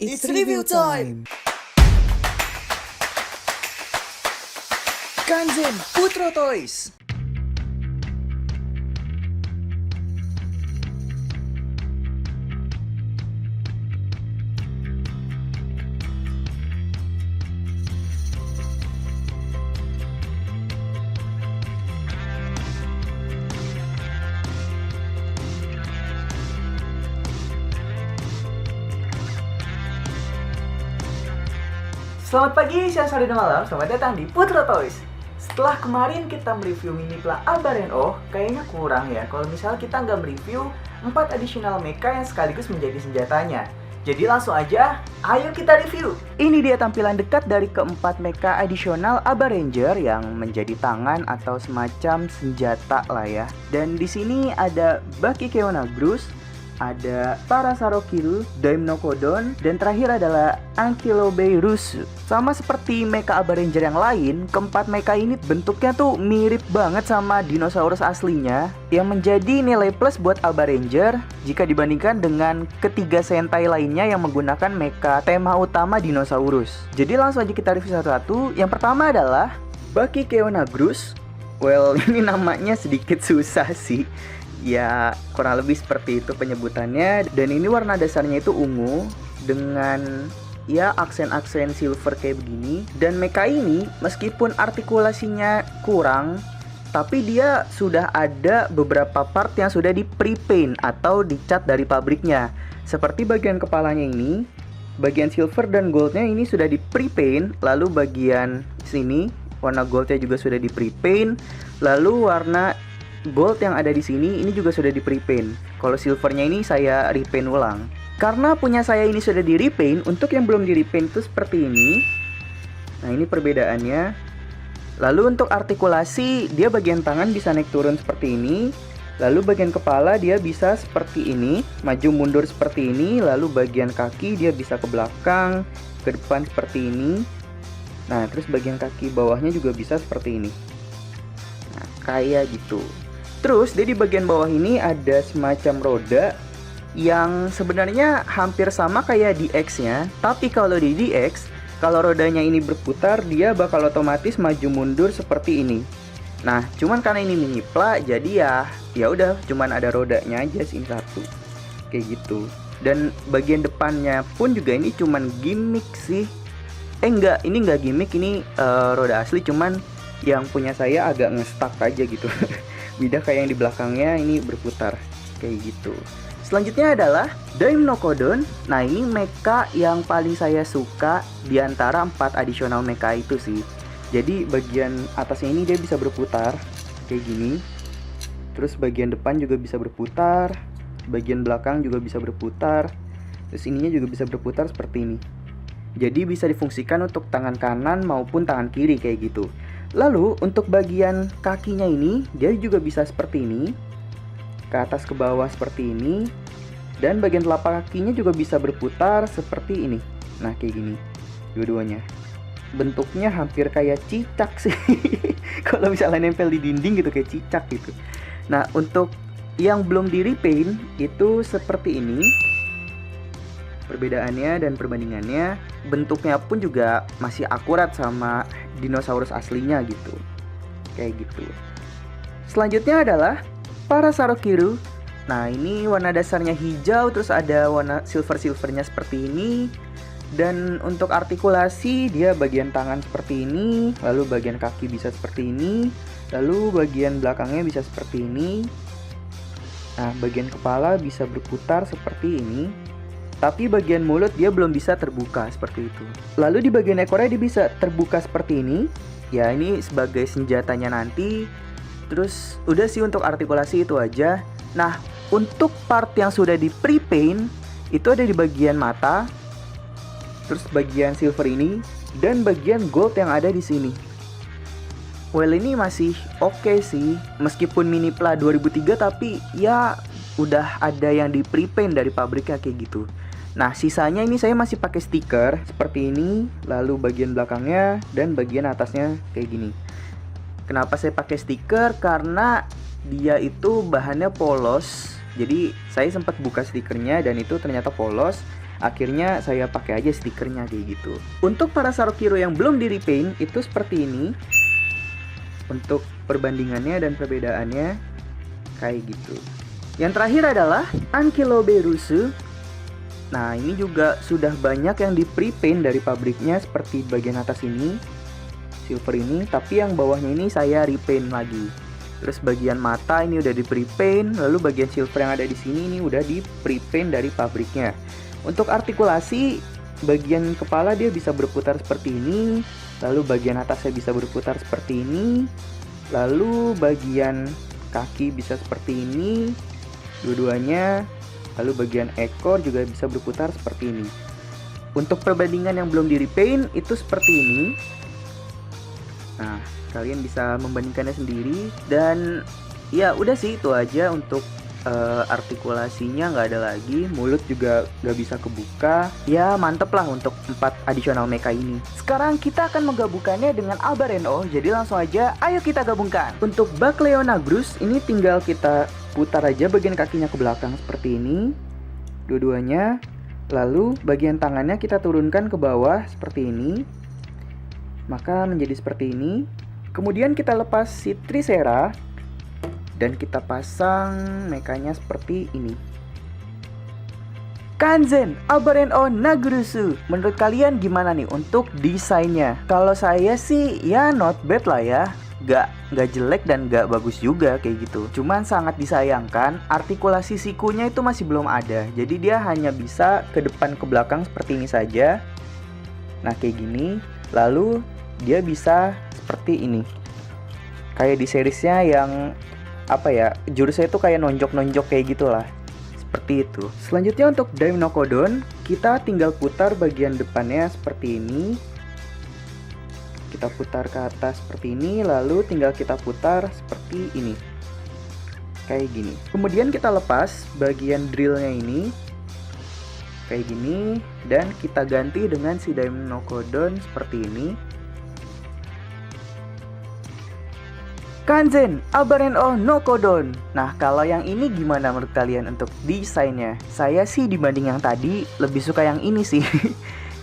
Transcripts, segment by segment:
It's review time! Kanzen Putro Toys. Selamat pagi, siang, sore, dan malam. Selamat datang di Putro Toys. Setelah kemarin kita mereview Minipla Abareno, kayaknya kurang ya kalau misal kita nggak mereview 4 additional mecha yang sekaligus menjadi senjatanya. Jadi langsung aja, ayo kita review. Ini dia tampilan dekat dari keempat mecha additional Abaranger yang menjadi tangan atau semacam senjata lah ya. Dan di sini ada Baki Keonagrus, ada Parasarokiru, Daimnokodon, dan terakhir adalah Ankylobeirusu. Sama seperti mecha Abaranger yang lain, keempat mecha ini bentuknya tuh mirip banget sama dinosaurus aslinya, yang menjadi nilai plus buat Abaranger jika dibandingkan dengan ketiga Sentai lainnya yang menggunakan mecha tema utama dinosaurus. Jadi langsung aja kita review satu-satu. Yang pertama adalah Baki Keonagrus. Well, ini namanya sedikit susah sih. Ya, kurang lebih seperti itu penyebutannya. Dan ini warna dasarnya itu ungu dengan ya aksen-aksen silver kayak begini. Dan mecha ini meskipun artikulasinya kurang, tapi dia sudah ada beberapa part yang sudah di pre-paint atau dicat dari pabriknya. Seperti bagian kepalanya ini, bagian silver dan goldnya ini sudah di pre-paint. Lalu bagian sini warna goldnya juga sudah di pre-paint. Lalu warna gold yang ada di sini ini juga sudah di pre-paint. Kalau silvernya ini saya repaint ulang. Karena punya saya ini sudah di repaint, untuk yang belum di repaint itu seperti ini. Nah, ini perbedaannya. Lalu untuk artikulasi, dia bagian tangan bisa naik turun seperti ini. Lalu bagian kepala dia bisa seperti ini, maju mundur seperti ini. Lalu bagian kaki dia bisa ke belakang, ke depan seperti ini. Nah, terus bagian kaki bawahnya juga bisa seperti ini. Nah, kayak gitu. Terus dia di bagian bawah ini ada semacam roda yang sebenarnya hampir sama kayak DX-nya. Tapi kalau di DX, kalau rodanya ini berputar, dia bakal otomatis maju mundur seperti ini. Nah, cuman karena ini Minipla, jadi ya udah cuman ada rodanya aja sih satu. Kayak gitu. Dan bagian depannya pun juga ini cuman gimmick sih. Enggak, ini enggak gimmick, ini roda asli, cuman yang punya saya agak nge-stuck aja gitu. Beda kayak yang di belakangnya ini berputar kayak gitu. Selanjutnya adalah Daimnokodon. Nah, ini mecha yang paling saya suka di antara 4 additional mecha itu sih. Jadi bagian atasnya ini dia bisa berputar kayak gini. Terus bagian depan juga bisa berputar, bagian belakang juga bisa berputar. Terus ininya juga bisa berputar seperti ini. Jadi bisa difungsikan untuk tangan kanan maupun tangan kiri kayak gitu. Lalu untuk bagian kakinya ini dia juga bisa seperti ini, ke atas ke bawah seperti ini. Dan bagian telapak kakinya juga bisa berputar seperti ini. Nah, kayak gini dua-duanya. Bentuknya hampir kayak cicak sih. Kalau misalnya nempel di dinding gitu kayak cicak gitu. Nah, untuk yang belum di repaint itu seperti ini. Perbedaannya dan perbandingannya, bentuknya pun juga masih akurat sama dinosaurus aslinya gitu. Kayak gitu. Selanjutnya adalah Parasarokiru. Nah, ini warna dasarnya hijau, terus ada warna silver-silvernya seperti ini. Dan untuk artikulasi, dia bagian tangan seperti ini, lalu bagian kaki bisa seperti ini, lalu bagian belakangnya bisa seperti ini. Nah, bagian kepala bisa berputar seperti ini. Tapi bagian mulut dia belum bisa terbuka seperti itu. Lalu di bagian ekornya dia bisa terbuka seperti ini. Ya, ini sebagai senjatanya nanti. Terus udah sih untuk artikulasi itu aja. Nah, untuk part yang sudah di pre-paint itu ada di bagian mata. Terus bagian silver ini dan bagian gold yang ada di sini. Well, ini masih oke sih. Meskipun Minipla 2003 tapi ya udah ada yang di pre-paint dari pabriknya kayak gitu. Nah, sisanya ini saya masih pakai stiker seperti ini, lalu bagian belakangnya dan bagian atasnya kayak gini. Kenapa saya pakai stiker? Karena dia itu bahannya polos. Jadi saya sempat buka stikernya dan itu ternyata polos. Akhirnya saya pakai aja stikernya kayak gitu. Untuk para Sarokiro yang belum di repaint itu seperti ini. Untuk perbandingannya dan perbedaannya kayak gitu. Yang terakhir adalah Ankylobe Rusu. Nah, ini juga sudah banyak yang di pre-paint dari pabriknya seperti bagian atas ini, silver ini, tapi yang bawahnya ini saya repaint lagi. Terus bagian mata ini udah di pre-paint, lalu bagian silver yang ada di sini ini udah di pre-paint dari pabriknya. Untuk artikulasi, bagian kepala dia bisa berputar seperti ini, lalu bagian atasnya bisa berputar seperti ini, lalu bagian kaki bisa seperti ini, dua-duanya, lalu bagian ekor juga bisa berputar seperti ini. Untuk perbandingan yang belum di repaint itu seperti ini. Nah, kalian bisa membandingkannya sendiri. Dan ya udah sih, itu aja untuk artikulasinya nggak ada lagi. Mulut juga nggak bisa kebuka. Ya mantep lah untuk 4 additional mecha ini. Sekarang kita akan menggabungkannya dengan Albareno. Jadi langsung aja ayo kita gabungkan. Untuk bak Leonagrus ini tinggal kita putar aja bagian kakinya ke belakang seperti ini, dua-duanya. Lalu bagian tangannya kita turunkan ke bawah seperti ini, maka menjadi seperti ini. Kemudian kita lepas si Trisera dan kita pasang mekanya seperti ini. Kanzen Albareno Nagurusu. Menurut kalian gimana nih untuk desainnya? Kalau saya sih ya not bad lah ya. Gak jelek dan gak bagus juga kayak gitu. Cuman sangat disayangkan artikulasi sikunya itu masih belum ada. Jadi dia hanya bisa ke depan ke belakang seperti ini saja. Nah kayak gini. Lalu dia bisa seperti ini. Kayak di seriesnya yang apa ya, jurusnya itu kayak nonjok-nonjok kayak gitulah. Seperti itu. Selanjutnya untuk Daimnokodon, kita tinggal putar bagian depannya seperti ini. Kita putar ke atas seperti ini, lalu tinggal kita putar seperti ini. Kayak gini. Kemudian kita lepas bagian drillnya ini. Kayak gini. Dan kita ganti dengan si Daimnokodon seperti ini. Kanzen Albareno Nokodon. Nah, kalau yang ini gimana menurut kalian untuk desainnya? Saya sih dibanding yang tadi lebih suka yang ini sih.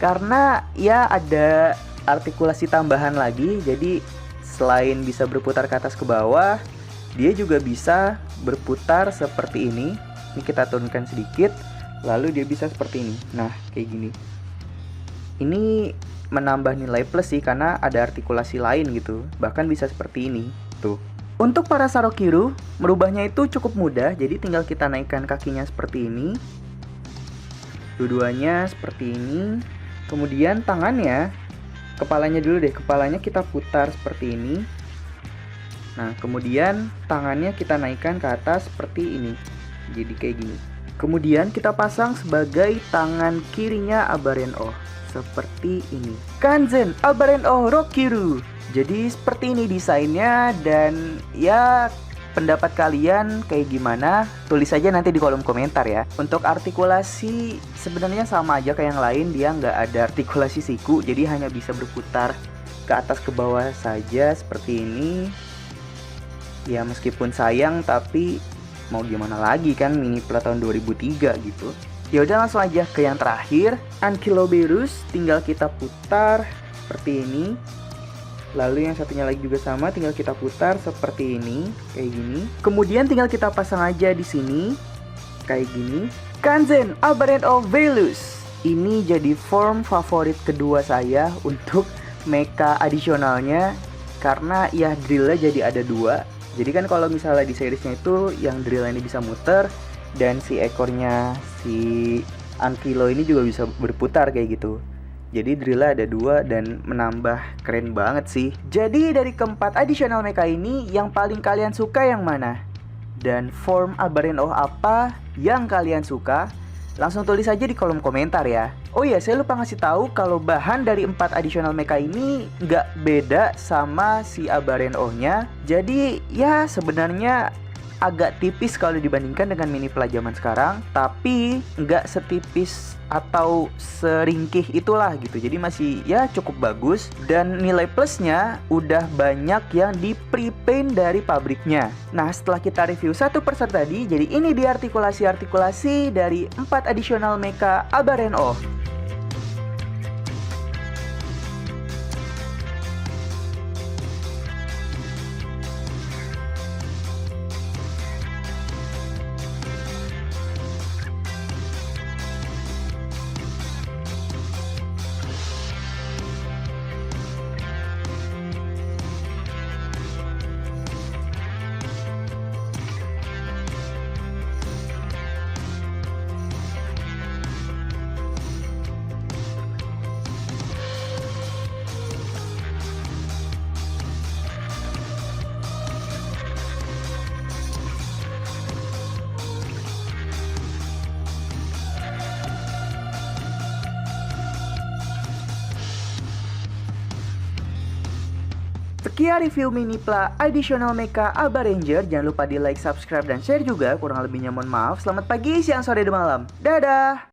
Karena ya ada artikulasi tambahan lagi. Jadi selain bisa berputar ke atas ke bawah, dia juga bisa berputar seperti ini. Ini kita turunkan sedikit, lalu dia bisa seperti ini. Nah, kayak gini. Ini menambah nilai plus sih karena ada artikulasi lain gitu. Bahkan bisa seperti ini. Tuh. Untuk para Sarokiro, merubahnya itu cukup mudah. Jadi tinggal kita naikkan kakinya seperti ini. Dua-duanya seperti ini. Kemudian tangannya, kepalanya dulu deh. Kepalanya kita putar seperti ini. Nah, kemudian tangannya kita naikkan ke atas seperti ini. Jadi kayak gini. Kemudian kita pasang sebagai tangan kirinya Albareno. Seperti ini. Kanzen Albareno Rokiru. Jadi seperti ini desainnya. Dan ya pendapat kalian kayak gimana? Tulis aja nanti di kolom komentar ya. Untuk artikulasi sebenarnya sama aja kayak yang lain. Dia nggak ada artikulasi siku. Jadi hanya bisa berputar ke atas ke bawah saja seperti ini. Ya meskipun sayang tapi mau gimana lagi kan, mini plat tahun 2003 gitu. Ya udah langsung aja ke yang terakhir, Ankylobe. Tinggal kita putar seperti ini. Lalu yang satunya lagi juga sama, tinggal kita putar seperti ini, kayak gini. Kemudian tinggal kita pasang aja di sini, kayak gini. Kanzen Albareno Velus. Ini jadi form favorit kedua saya untuk mecha adisionalnya, karena ya drillnya jadi ada 2. Jadi kan kalau misalnya di seriesnya itu yang drill ini bisa muter, dan si ekornya si Ankylo ini juga bisa berputar kayak gitu. Jadi drillnya ada 2 dan menambah keren banget sih. Jadi dari keempat additional mecha ini, yang paling kalian suka yang mana? Dan form Albareno apa yang kalian suka? Langsung tulis aja di kolom komentar ya. Oh iya, saya lupa ngasih tahu kalau bahan dari 4 additional mecha ini nggak beda sama si Albareno-nya. Jadi ya sebenarnya agak tipis kalau dibandingkan dengan Mini Pla zaman sekarang, tapi nggak setipis atau seringkih itulah gitu. Jadi masih ya cukup bagus, dan nilai plusnya udah banyak yang di pre-paint dari pabriknya. Nah, setelah kita review satu persatu tadi, jadi ini dia artikulasi-artikulasi dari 4 additional mecha Abarén-O. Sekian review Mini Pla Additional Mecha Abaranger. Jangan lupa di like, subscribe, dan share juga. Kurang lebihnya mohon maaf. Selamat pagi, siang, sore, dan malam. Dadah!